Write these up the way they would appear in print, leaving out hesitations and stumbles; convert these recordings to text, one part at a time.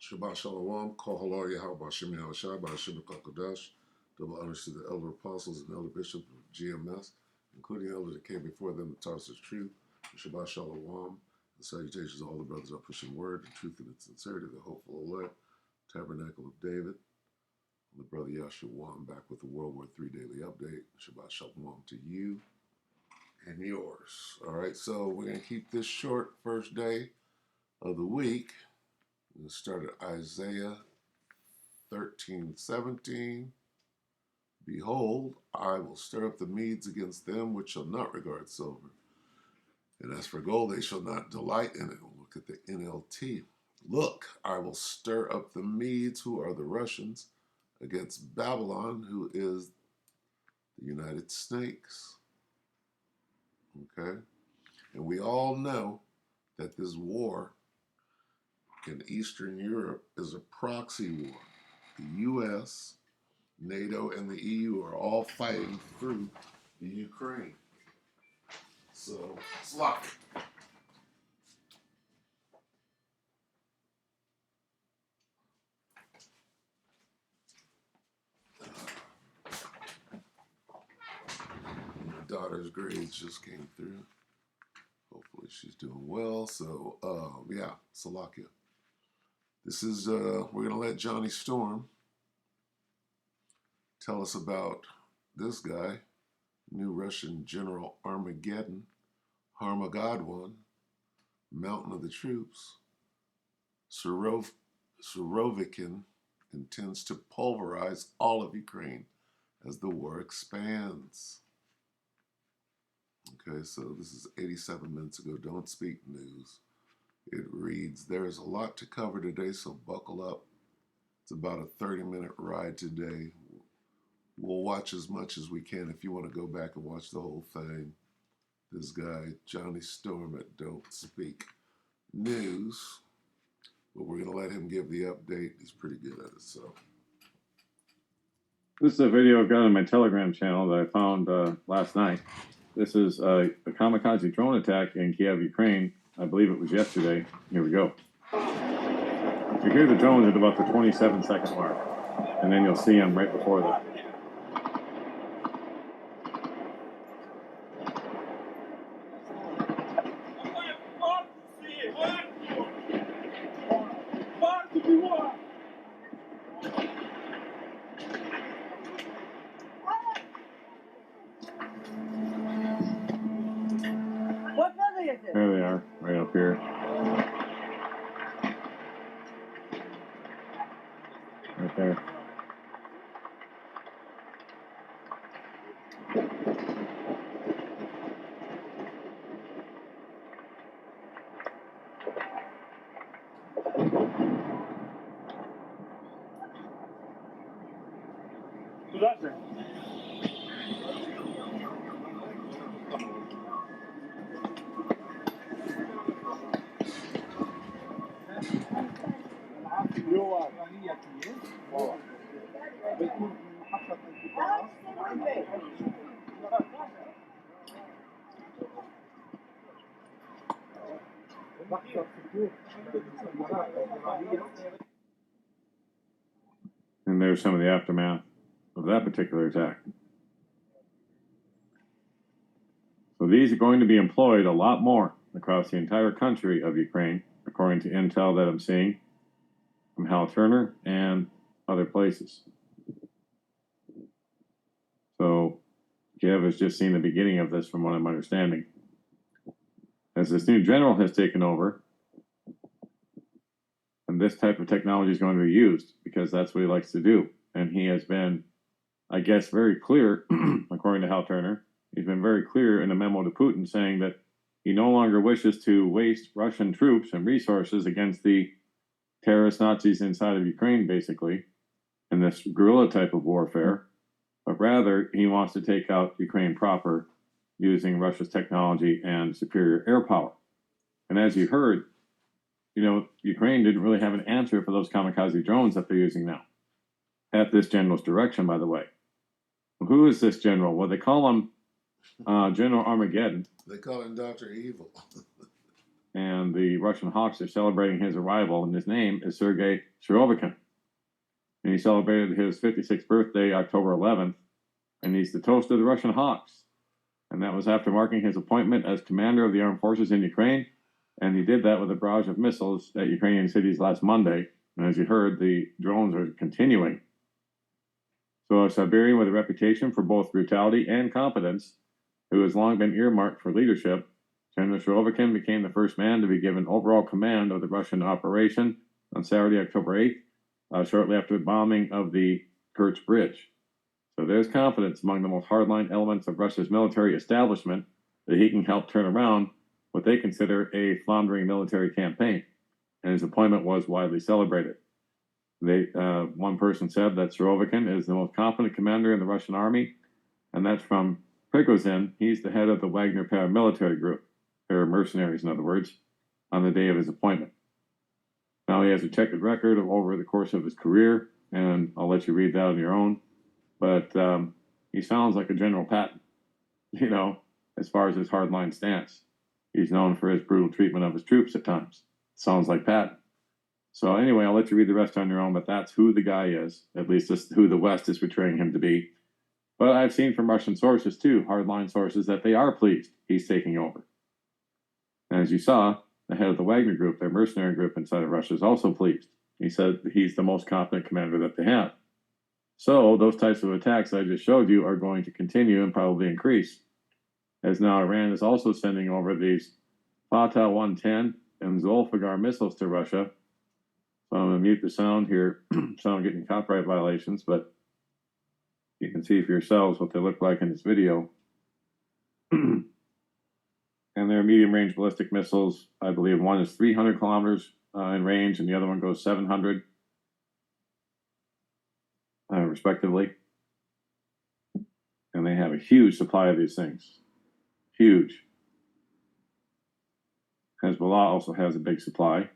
Shabbat Shalom, Kol Halal Yahweh Hashem Yahushai, B'Hashem Kodash. Double honors to the elder apostles and elder bishops of GMS, including the elders that came before them to taught us the truth. Shabbat Shalom, and salutations to all the brothers that are pushing word, the truth and its sincerity, the hopeful elect, Tabernacle of David. I'm the brother Yahshua. I'm back with the WW3 Daily Update. Shabbat Shalom to you and yours. All right, so we're going to keep this short, first day of the week. We're going to start at Isaiah 13:17. Behold, I will stir up the Medes against them which shall not regard silver. And as for gold, they shall not delight in it. We'll look at the NLT. Look, I will stir up the Medes, who are the Russians, against Babylon, who is the United Snakes. Okay? And we all know that this war in Eastern Europe is a proxy war. The U.S., NATO, and the EU are all fighting through the Ukraine. So, it's lucky. My daughter's grades just came through. Hopefully she's doing well. So, yeah, Salakia. This is, we're going to let Johnny Storm tell us about this guy, new Russian General Armageddon, Harmageddon, Mountain of the Troops. Surovikin intends to pulverize all of Ukraine as the war expands. Okay, so this is 87 minutes ago. Don't speak news. It reads, there's a lot to cover today, so buckle up. It's about a 30-minute ride today. We'll watch as much as we can. If you want to go back and watch the whole thing, this guy, Johnny Storm at Don't Speak News. But we're going to let him give the update. He's pretty good at it, so. This is a video I've got on my Telegram channel that I found last night. This is a kamikaze drone attack in Kiev, Ukraine. I believe it was yesterday. Here we go. You hear the drones at about the 27-second mark, and then you'll see them right before that. There they are, right up here. Right there. Who's that there? And there's some of the aftermath of that particular attack. So these are going to be employed a lot more across the entire country of Ukraine, according to intel that I'm seeing from Hal Turner and other places. So Kiev has just seen the beginning of this from what I'm understanding. As this new general has taken over, and this type of technology is going to be used because that's what he likes to do. And he has been, I guess, very clear, according to Hal Turner, he's been very clear in a memo to Putin saying that he no longer wishes to waste Russian troops and resources against the terrorist Nazis inside of Ukraine, basically, in this guerrilla type of warfare, but rather he wants to take out Ukraine proper using Russia's technology and superior air power. And as you heard, you know, Ukraine didn't really have an answer for those kamikaze drones that they're using now. At this general's direction, by the way. Who is this general? Well, they call him General Armageddon. They call him Dr. Evil. and the Russian Hawks are celebrating his arrival, and his name is Sergei Surovikin. And he celebrated his 56th birthday October 11th, and he's the toast of the Russian Hawks. And that was after marking his appointment as commander of the armed forces in Ukraine. And he did that with a barrage of missiles at Ukrainian cities last Monday. And as you heard, the drones are continuing. So a Siberian with a reputation for both brutality and competence, who has long been earmarked for leadership, General Surovikin became the first man to be given overall command of the Russian operation on Saturday, October 8th, shortly after the bombing of the Kerch Bridge. So there's confidence among the most hardline elements of Russia's military establishment that he can help turn around what they consider a floundering military campaign. And his appointment was widely celebrated. One person said that Surovikin is the most competent commander in the Russian army, and that's from Prigozhin. He's the head of the Wagner paramilitary group. They're mercenaries, in other words, on the day of his appointment. Now he has a checkered record of over the course of his career, and I'll let you read that on your own. But he sounds like a General Patton, as far as his hardline stance. He's known for his brutal treatment of his troops at times. Sounds like Patton. So anyway, I'll let you read the rest on your own, but that's who the guy is. At least that's who the West is portraying him to be. But I've seen from Russian sources too, hardline sources, that they are pleased he's taking over. And as you saw, the head of the Wagner group, their mercenary group inside of Russia, is also pleased. He said he's the most competent commander that they have. So those types of attacks I just showed you are going to continue and probably increase. As now Iran is also sending over these Fatah 110 and Zulfiqar missiles to Russia. So I'm going to mute the sound here, so I'm getting copyright violations, but you can see for yourselves what they look like in this video. And they're medium-range ballistic missiles. I believe one is 300 kilometers in range, and the other one goes 700, respectively. And they have a huge supply of these things. Huge. Hezbollah also has a big supply.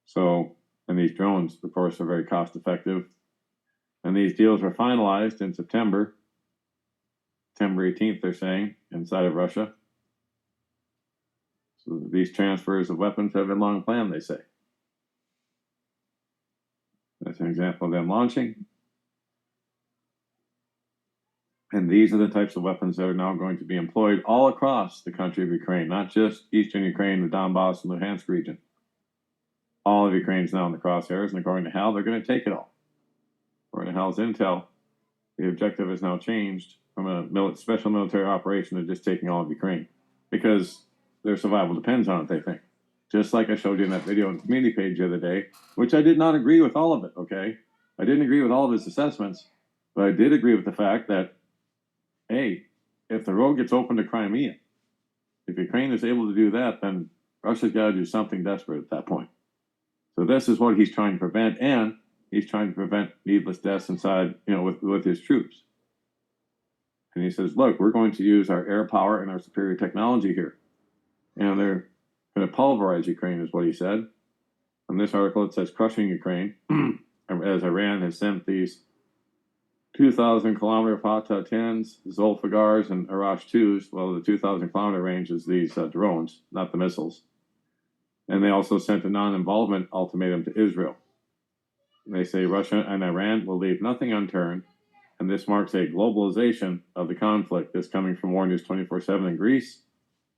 So, and these drones, of course, are very cost-effective. And these deals were finalized in September 18th, they're saying, inside of Russia. So these transfers of weapons have been long planned, they say. That's an example of them launching. And these are the types of weapons that are now going to be employed all across the country of Ukraine, not just eastern Ukraine, the Donbass and Luhansk region. All of Ukraine is now in the crosshairs, and according to Hal, they're going to take it all. According to Hal's intel, the objective has now changed from a special military operation to just taking all of Ukraine, because their survival depends on it, they think. Just like I showed you in that video on the community page the other day, which I did not agree with all of it, okay? I didn't agree with all of his assessments, but I did agree with the fact that, hey, if the road gets open to Crimea, if Ukraine is able to do that, then Russia's got to do something desperate at that point. So this is what he's trying to prevent, and he's trying to prevent needless deaths inside, with his troops. And he says, look, we're going to use our air power and our superior technology here. And they're going to pulverize Ukraine, is what he said. In this article, it says crushing Ukraine, as Iran has sent these 2,000-kilometer Fatah 10s, Zulfiqars, and Arash 2s. Well, the 2,000-kilometer range is these drones, not the missiles. And they also sent a non-involvement ultimatum to Israel. They say Russia and Iran will leave nothing unturned, and this marks a globalization of the conflict. This coming from War News 24/7 in Greece.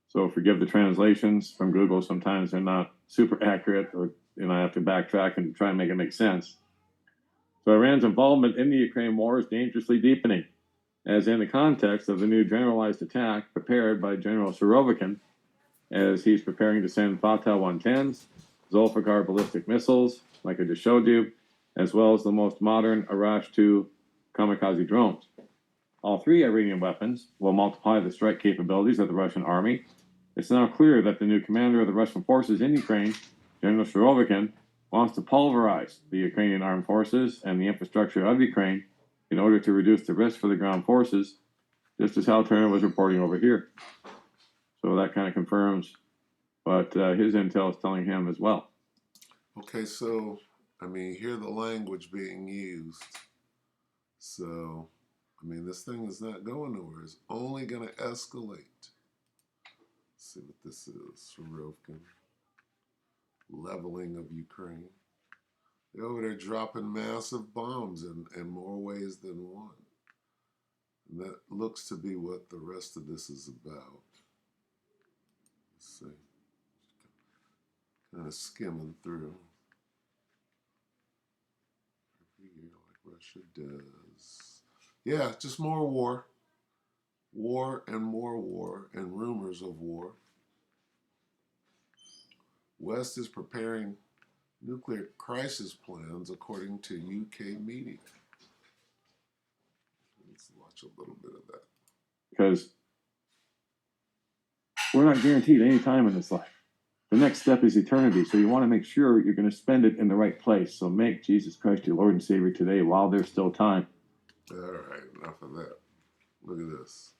So forgive the translations from Google. Sometimes they're not super accurate, or I have to backtrack and try and make it make sense. So Iran's involvement in the Ukraine war is dangerously deepening, as in the context of the new generalized attack prepared by General Surovikin, as he's preparing to send Fatah 110s, Zulfiqar ballistic missiles, like I just showed you, as well as the most modern Arash 2 kamikaze drones. All three Iranian weapons will multiply the strike capabilities of the Russian army. It's now clear that the new commander of the Russian forces in Ukraine, General Surovikin, wants to pulverize the Ukrainian armed forces and the infrastructure of Ukraine in order to reduce the risk for the ground forces, just as Hal Turner was reporting over here. So that kind of confirms what his intel is telling him as well. Okay, so, hear the language being used. So, this thing is not going nowhere. It's only going to escalate. see what this is from Rovkin. Leveling of Ukraine. They're over there dropping massive bombs in more ways than one. And that looks to be what the rest of this is about. Let's see. Kind of skimming through. Every year, like Russia does. Yeah, just more war. War and more war and rumors of war. West is preparing nuclear crisis plans according to UK media. Let's watch a little bit of that. Because we're not guaranteed any time in this life. The next step is eternity. So you want to make sure you're going to spend it in the right place. So make Jesus Christ your Lord and Savior today while there's still time. All right, enough of that. Look at this.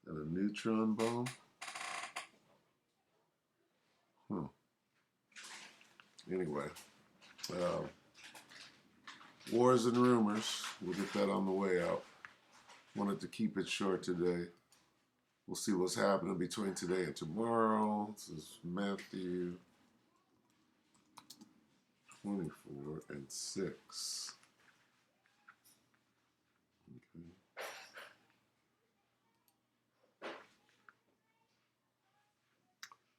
And a neutron bomb. Anyway, wars and rumors. We'll get that on the way out. Wanted to keep it short today. We'll see what's happening between today and tomorrow. This is Matthew 24 and 6. Okay.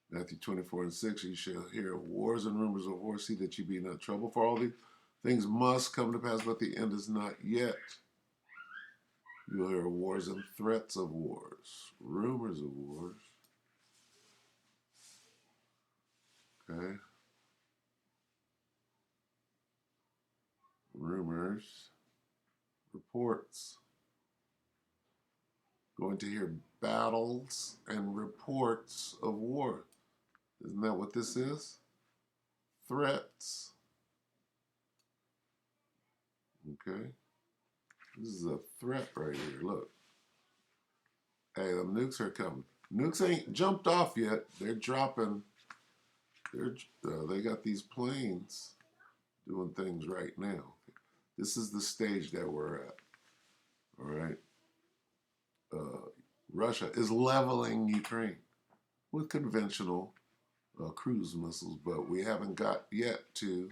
Matthew 24 and 6, you shall hear wars and rumors of wars. See that you be not troubled, for all these things must come to pass, but the end is not yet. You'll hear wars and threats of wars, rumors of wars. Okay. Rumors, reports. Going to hear battles and reports of war. Isn't that what this is? Threats. Okay. This is a threat right here. Look. Hey, the nukes are coming. Nukes ain't jumped off yet. They're dropping. They got these planes doing things right now. This is the stage that we're at. All right. Russia is leveling Ukraine with conventional cruise missiles, but we haven't got yet to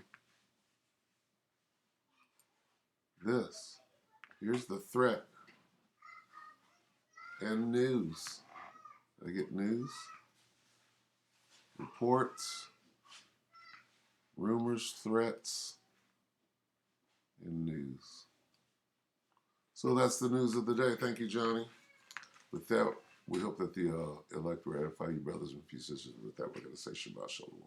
this. Here's the threat and news. I get news, reports, rumors, threats, and news. So that's the news of the day. Thank you, Johnny. With that, we hope that the elect will edify you, brothers and sisters. With that, we're going to say Shabbat Shalom.